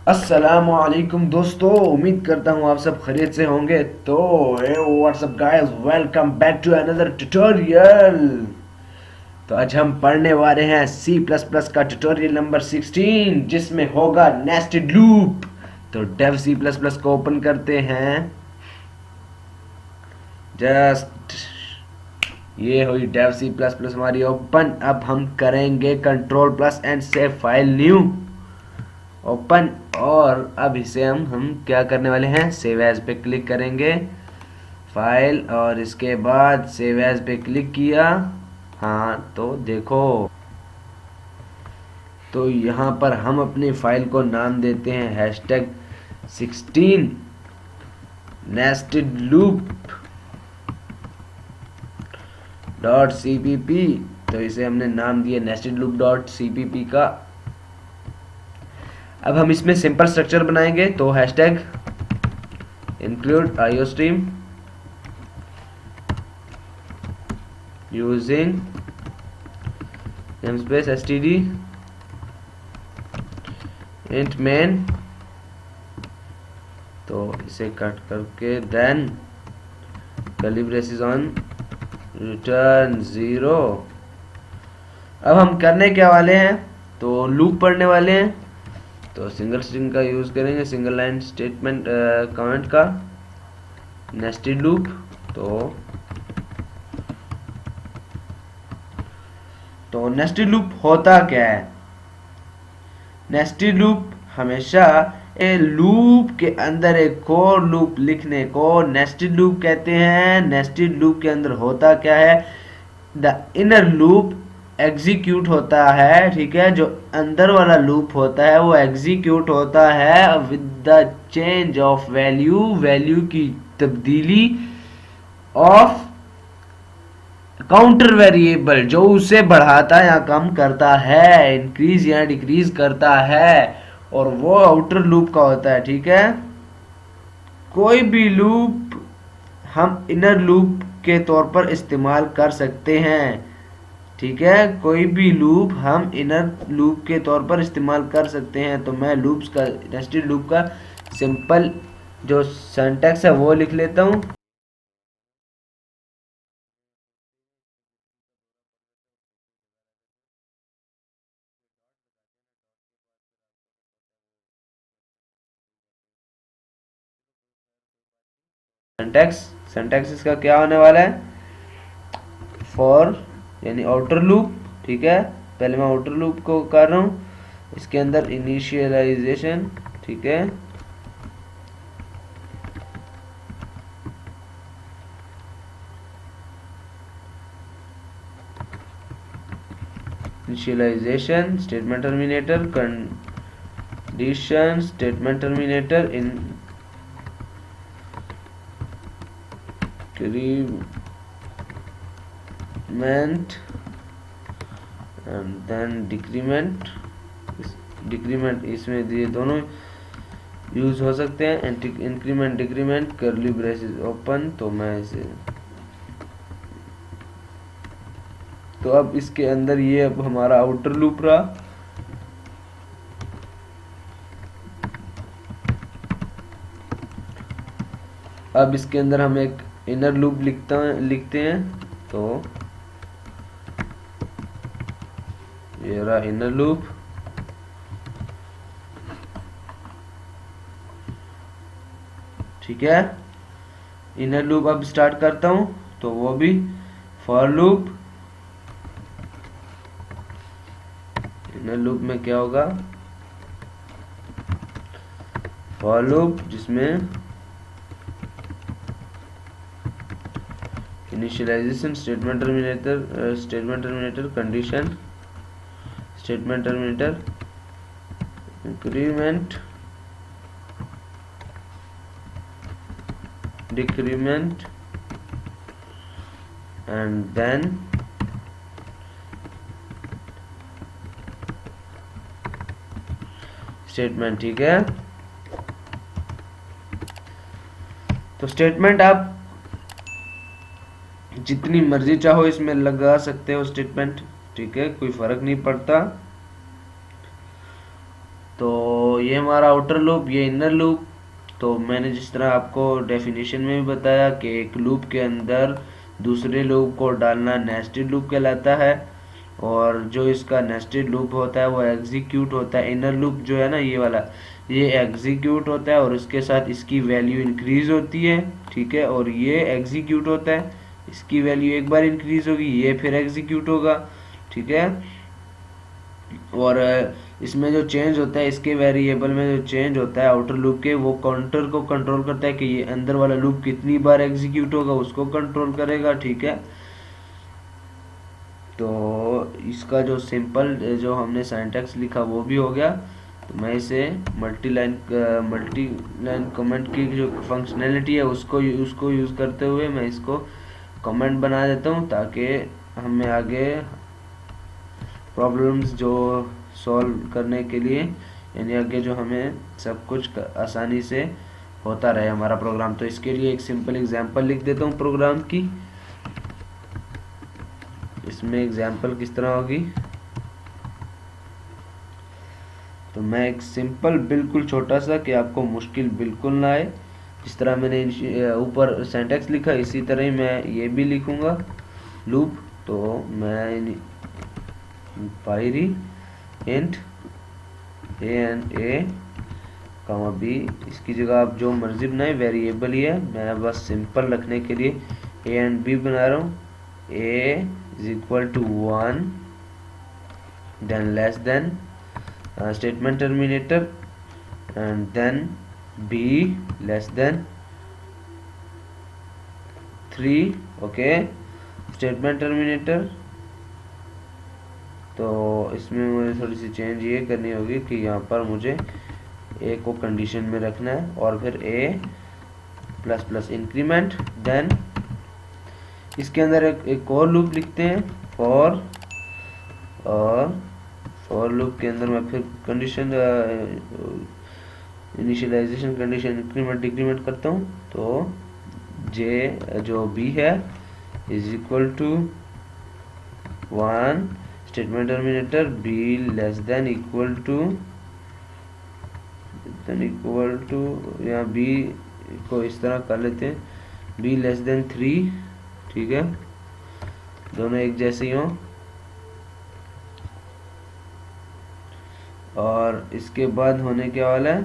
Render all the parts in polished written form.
अस्सलामुअलैकुम दोस्तों, उम्मीद करता हूँ आप सब खैरियत से होंगे। तो what's up guys, welcome back to another tutorial. तो आज हम पढ़ने वाले हैं सी प्लस प्लस का ट्यूटोरियल नंबर 16, जिसमें होगा नेस्टेड लूप। तो डेव सी प्लस प्लस को ओपन करते हैं। जस्ट ये हुई डेव सी प्लस प्लस हमारी ओपन। अब हम करेंगे control plus and save file new open. और अब इसे हम क्या करने वाले हैं, सेव एज पे क्लिक करेंगे फाइल, और इसके बाद सेव एज पे क्लिक किया। हाँ तो देखो, तो यहाँ पर हम अपनी फाइल को नाम देते हैं #16 नेस्टेड लूप .cpp। तो इसे हमने नाम दिया नेस्टेड लूप .cpp का। अब हम इसमें सिंपल स्ट्रक्चर बनाएंगे, तो hashtag include iostream using namespace std int main. तो इसे कट करके then curly braces on return 0। अब हम करने क्या वाले हैं, तो लूप पढ़ने वाले हैं। तो सिंगल स्ट्रिंग का यूज करेंगे, सिंगल लाइन स्टेटमेंट कमेंट का नेस्टेड लूप। तो नेस्टेड लूप होता क्या है? नेस्टेड लूप हमेशा ए लूप के अंदर एक और लूप लिखने को नेस्टेड लूप कहते हैं। नेस्टेड लूप के अंदर होता क्या है, द इनर लूप एग्जीक्यूट होता है, ठीक है। जो अंदर वाला लूप होता है वो एग्जीक्यूट होता है with the change of value, value की तब्दीली ऑफ काउंटर वेरिएबल, जो उसे बढ़ाता या कम करता है, इंक्रीज या डिक्रीज करता है, और वो आउटर लूप का होता है, ठीक है। कोई भी लूप हम इनर लूप के तौर पर इस्तेमाल कर सकते हैं, ठीक है। कोई भी लूप हम इनर लूप के तौर पर इस्तेमाल कर सकते हैं। तो मैं लूप्स का, नेस्टेड लूप का सिंपल जो सिंटैक्स है वो लिख लेता हूँ। सिंटैक्स सिंटैक्स इसका क्या होने वाला है, फॉर यानी आउटर लूप, ठीक है। पहले मैं आउटर लूप को कर रहा हूँ, इसके अंदर इनिशियलाइजेशन, ठीक है। Initialization statement terminator condition statement terminator increment and then decrement. Decrement इसमें ये दोनों यूज हो सकते हैं, increment decrement curly braces open. तो मैं इसे, तो अब इसके अंदर ये अब हमारा आउटर लूप रहा। अब इसके अंदर हम एक इनर लूप लिखते हैं। तो ये रहा इनर लूप, ठीक है। इनर लूप अब स्टार्ट करता हूं, तो वो भी फॉर लूप। इनर लूप में क्या होगा, फॉर लूप, जिसमें initialization statement terminator condition statement terminator increment decrement and then statement, ठीक है। तो स्टेटमेंट आप जितनी मर्जी चाहो इसमें लगा सकते हो स्टेटमेंट, ठीक है, कोई फर्क नहीं पड़ता। तो ये हमारा आउटर लूप, ये इनर लूप। तो मैंने जिस तरह आपको डेफिनेशन में भी बताया कि एक लूप के अंदर दूसरे लूप को डालना नेस्टेड लूप कहलाता है, और जो इसका नेस्टेड लूप होता है वो एग्जीक्यूट होता है। इनर लूप जो है ना ये वाला, ये एग्जीक्यूट होता है और उसके साथ इसकी वैल्यू इंक्रीज होती है, ठीक है। और ये एग्जीक्यूट होता है, इसकी वैल्यू एक बार इंक्रीज होगी, ये फिर एग्जीक्यूट होगा, ठीक है। और इसमें जो चेंज होता है, इसके वेरिएबल में जो चेंज होता है आउटर लूप के, वो काउंटर को कंट्रोल करता है कि ये अंदर वाला लूप कितनी बार एग्जीक्यूट होगा, उसको कंट्रोल करेगा, ठीक है। तो इसका जो सिंपल जो हमने सिंटैक्स लिखा वो भी हो गया। तो मैं इसे मल्टी लाइन कमेंट की जो फंक्शनैलिटी है उसको यूज़ करते हुए मैं इसको कमेंट बना देता हूँ, ताकि हमें आगे प्रॉब्लम्स जो सॉल्व करने के लिए, यानी आगे जो हमें सब कुछ आसानी से होता रहे हमारा प्रोग्राम। तो इसके लिए एक सिंपल एग्जांपल लिख देता हूँ प्रोग्राम की। इसमें एग्जांपल किस तरह होगी, तो मैं एक सिंपल बिल्कुल छोटा सा, कि आपको मुश्किल बिल्कुल ना आए, जिस तरह मैंने ऊपर सिंटैक्स लिखा इसी तरह ही मैं ये भी लिखूंगा लूप। तो मैं binary int a and a comma b, इसकी जगह आप जो मर्जी बनाए, वेरिएबल ही है, मैं बस सिंपल रखने के लिए ए एंड बी बना रहा हूँ। A is equal to 1, then less than statement terminator, and then B less than 3, okay, statement terminator. तो इसमें मुझे थोड़ी सी चेंज ये करनी होगी कि यहाँ पर मुझे ए को कंडीशन में रखना है, और फिर ए प्लस प्लस इंक्रीमेंट। देन इसके अंदर एक और लूप लिखते हैं फॉर, और फॉर लूप के अंदर मैं फिर condition initialization condition increment decrement करता हूँ। तो जे जो बी है is equal to 1, statement terminator b less than equal to यहाँ बी को इस तरह कर लेते हैं, बी लेस देन 3, ठीक है, दोनों एक जैसे ही हों। और इसके बाद होने क्या वाला है,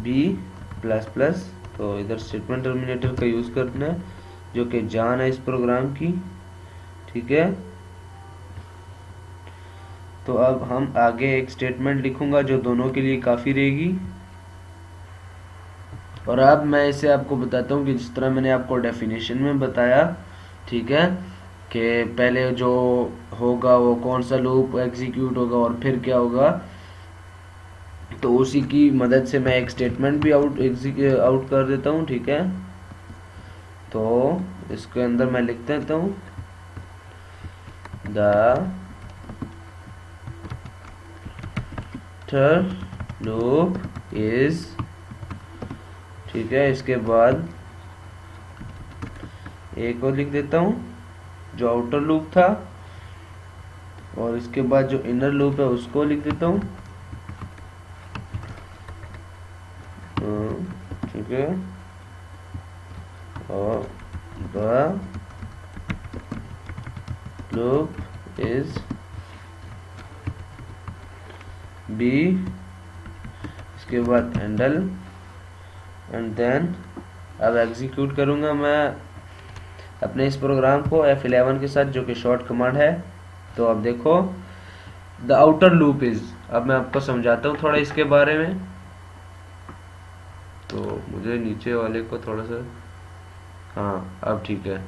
बी प्लस प्लस, तो इधर स्टेटमेंट टर्मिनेटर का यूज करना है, जो कि जान है इस प्रोग्राम की, ठीक है। तो अब हम आगे एक स्टेटमेंट लिखूंगा जो दोनों के लिए काफ़ी रहेगी। और अब मैं इसे आपको बताता हूँ कि जिस तरह मैंने आपको डेफिनेशन में बताया, ठीक है, कि पहले जो होगा वो कौन सा लूप एग्जीक्यूट होगा और फिर क्या होगा। तो उसी की मदद से मैं एक स्टेटमेंट भी आउट कर देता हूँ, ठीक है। तो इसके अंदर मैं लिख देता हूँ द लूप इज, ठीक है। इसके बाद एक और लिख देता हूँ जो आउटर लूप था, और इसके बाद जो इनर लूप है उसको लिख देता हूँ, ठीक है। और द लूप इज बी, इसके बाद हैंडल, एंड देन अब एग्जीक्यूट करूंगा मैं अपने इस प्रोग्राम को F11 के साथ, जो कि शॉर्ट कमांड है। तो अब देखो द आउटर लूप इज, अब मैं आपको समझाता हूँ थोड़ा इसके बारे में। तो मुझे नीचे वाले को थोड़ा सा, हाँ अब ठीक है,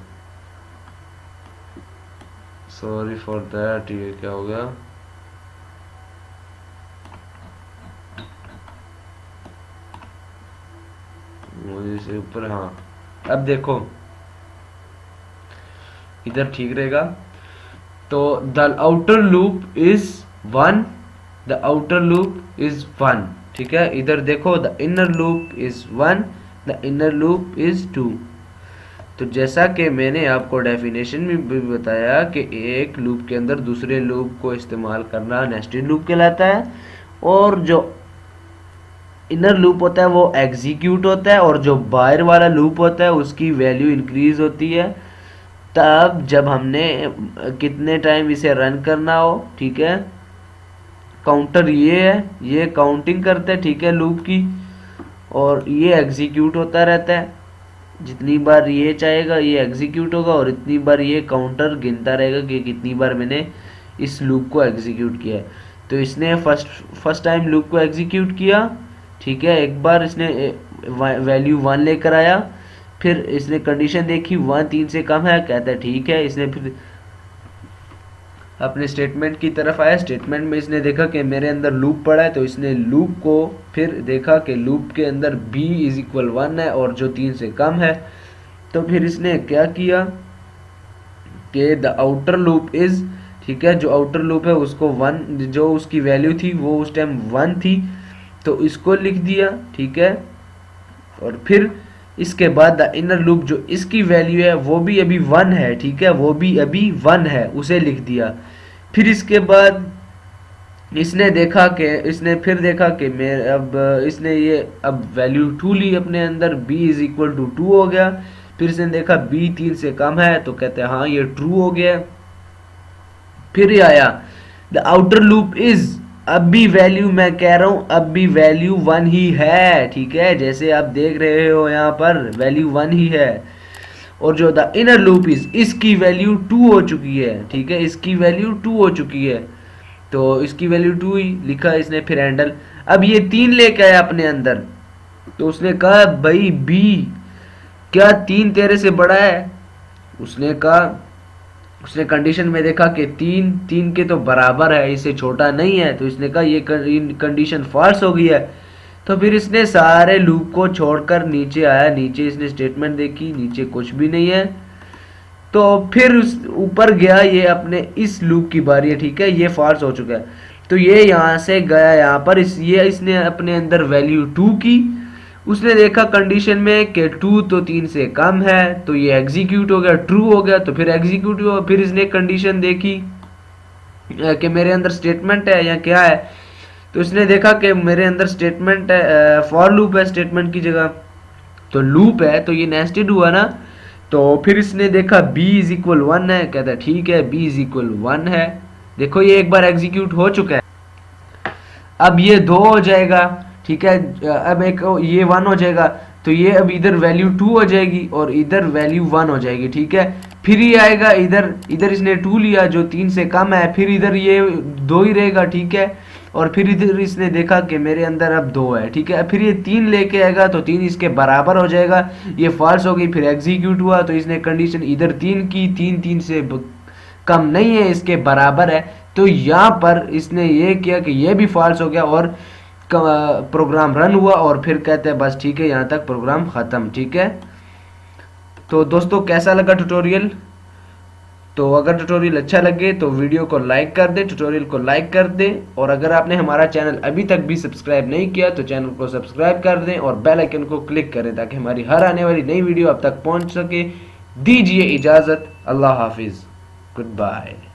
सॉरी फॉर दैट, ये क्या हो गया, मुझे इसे ऊपर, हाँ अब देखो इधर ठीक रहेगा। तो the outer loop is 1, the outer loop is 1, ठीक है। इधर देखो the inner loop is 1, the inner loop is 2। तो जैसा कि मैंने आपको डेफिनेशन में भी बताया कि एक लूप के अंदर दूसरे लूप को इस्तेमाल करना नेस्टेड लूप कहलाता है, और जो इनर लूप होता है वो एग्जीक्यूट होता है, और जो बाहर वाला लूप होता है उसकी वैल्यू इंक्रीज होती है तब जब हमने कितने टाइम इसे रन करना हो, ठीक है। काउंटर ये है, ये काउंटिंग करता है, ठीक है, लूप की, और ये एग्जीक्यूट होता रहता है। जितनी बार ये चाहेगा ये एग्जीक्यूट होगा, और इतनी बार ये काउंटर गिनता रहेगा कि कितनी बार मैंने इस लूप को एग्जीक्यूट किया है। तो इसने फर्स्ट टाइम लूप को एग्जीक्यूट किया, ठीक है, एक बार इसने वैल्यू 1 लेकर आया, फिर इसने कंडीशन देखी 1 3 से कम है, कहता है ठीक है। इसने फिर अपने स्टेटमेंट की तरफ आया, स्टेटमेंट में इसने देखा कि मेरे अंदर लूप पड़ा है, तो इसने लूप को फिर देखा कि लूप के अंदर b इज इक्वल 1 है और जो 3 से कम है, तो फिर इसने क्या किया कि द आउटर लूप इज, ठीक है, जो आउटर लूप है उसको 1, जो उसकी वैल्यू थी वो उस टाइम 1 थी, तो इसको लिख दिया, ठीक है। और फिर इसके बाद द इनर लूप जो इसकी वैल्यू है वो भी अभी 1 है, ठीक है, वो भी अभी 1 है, उसे लिख दिया। फिर इसके बाद इसने देखा कि इसने फिर देखा कि मेरे अब इसने ये अब वैल्यू 2 ली अपने अंदर, b इज इक्वल टू 2 हो गया। फिर इसने देखा b 3 से कम है, तो कहते हैं हाँ ये ट्रू हो गया। फिर ये आया द आउटर लूप इज, अब भी वैल्यू मैं कह रहा हूं अब भी वैल्यू 1 ही है, ठीक है, जैसे आप देख रहे हो यहाँ पर वैल्यू 1 ही है। और जो द इनर लूप इज, इसकी वैल्यू 2 हो चुकी है, ठीक है, इसकी वैल्यू 2 हो चुकी है, तो इसकी वैल्यू 2 ही लिखा इसने। फिर हैंडल, अब ये 3 लेके आया अपने अंदर, तो उसने कहा भाई बी क्या 3 तेरे से बड़ा है, उसने कहा, उसने कंडीशन में देखा कि 3 के तो बराबर है, इससे छोटा नहीं है, तो इसने कहा ये कंडीशन फॉल्स हो गई है। तो फिर इसने सारे लूप को छोड़कर नीचे आया, नीचे इसने स्टेटमेंट देखी, नीचे कुछ भी नहीं है, तो फिर उस ऊपर गया, ये अपने इस लूप की बारी है, ठीक है, ये फॉल्स हो चुका है, तो ये यहाँ से गया यहाँ पर इसने अपने अंदर वैल्यू 2 की, उसने देखा कंडीशन में कि 2 तो 3 से कम है, तो ये एग्जीक्यूट हो गया, ट्रू हो गया, तो फिर एग्जीक्यूट हुआ। फिर इसने कंडीशन देखी कि मेरे अंदर स्टेटमेंट है या क्या है, तो इसने देखा कि मेरे अंदर स्टेटमेंट है, फॉर लूप है स्टेटमेंट की जगह, तो लूप है तो ये नेस्टेड हुआ ना। तो फिर इसने देखा b इज इक्वल 1 है, कहता है ठीक है b इज इक्वल 1 है, देखो ये एक बार एग्जीक्यूट हो चुका है, अब ये 2 हो जाएगा, ठीक है, अब एक ये 1 हो जाएगा, तो ये अब इधर वैल्यू 2 हो जाएगी और इधर वैल्यू 1 हो जाएगी, ठीक है। फिर ये आएगा इधर, इधर इसने 2 लिया जो 3 से कम है, फिर इधर ये 2 ही रहेगा, ठीक है, और फिर इधर इसने देखा कि मेरे अंदर अब 2 है, ठीक है, फिर ये 3 लेके आएगा, तो 3 इसके बराबर हो जाएगा, ये फॉल्स हो गई, फिर एग्जीक्यूट हुआ, तो इसने कंडीशन इधर 3 की, 3 से कम नहीं है, इसके बराबर है, तो यहाँ पर इसने ये किया कि ये भी फॉल्स हो गया और प्रोग्राम रन हुआ, और फिर कहते हैं बस ठीक है यहाँ तक प्रोग्राम ख़त्म, ठीक है। तो दोस्तों कैसा लगा ट्यूटोरियल, तो अगर ट्यूटोरियल अच्छा लगे तो वीडियो को लाइक कर दे, ट्यूटोरियल को लाइक कर दे, और अगर आपने हमारा चैनल अभी तक भी सब्सक्राइब नहीं किया तो चैनल को सब्सक्राइब कर दें और बेल आइकन को क्लिक करें ताकि हमारी हर आने वाली नई वीडियो आप तक पहुंच सके। दीजिए इजाज़त, अल्लाह हाफिज़, गुड बाय।